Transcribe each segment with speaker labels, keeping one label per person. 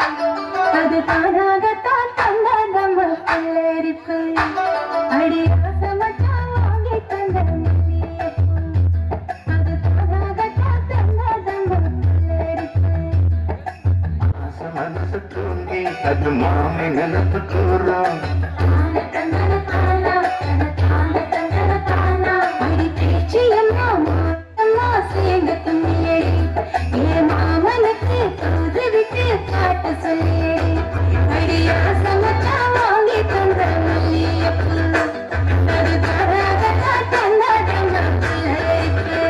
Speaker 1: அது தானாகத்தான் தந்தாதம் கல்லரிப்பு அடி ஆசமச்சான் வாங்கி தந்த அது தானாகத்தான் தந்தாதம் கல்லரிப்பு
Speaker 2: மனசு தூங்கி அது மாமை நினைப்பு கூறும்
Speaker 1: அடி பேச்சியம்மா மாத்தம்மா சேர்ந்த துணியடி என் மாமனுக்கு தூது விட்டு காட்டு சொல்லியடி அடியா சமச்சா வாங்கி தந்த மல்லியப்பு அது தராகத்தான் தந்தாதம் கல்லரிப்பு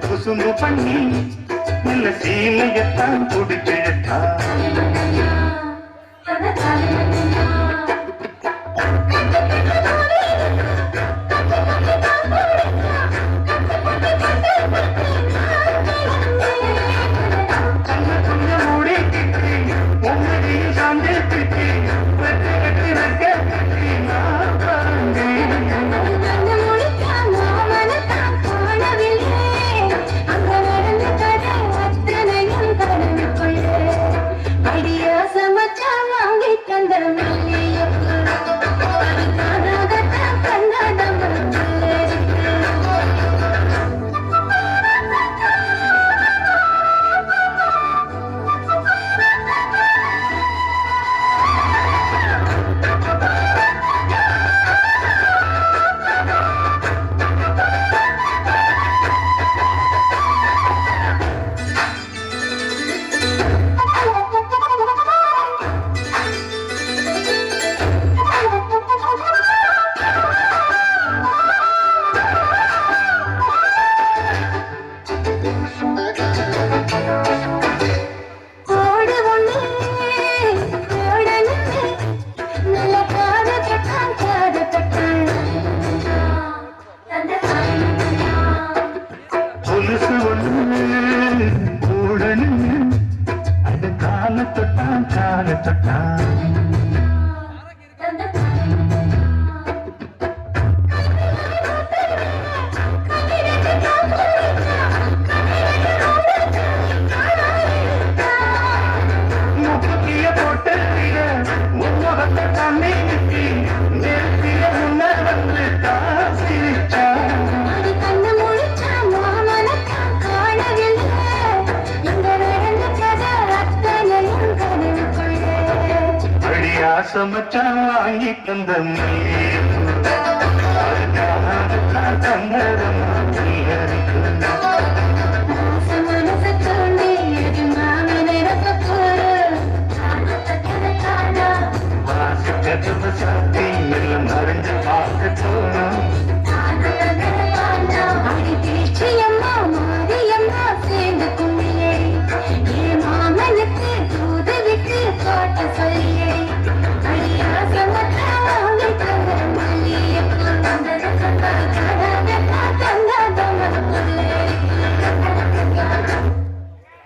Speaker 2: குசும்பு பண்ணி நல்ல சீலையத்தான் குடிச்சிழத்தா கால தொட்டான் முக்கிய போட்டு முகத்தை தண்ணி நிறுத்திய முன்னர் வந்து தாசிரிச்சா சமச்சான் வாங்கி தந்த தந்தரம்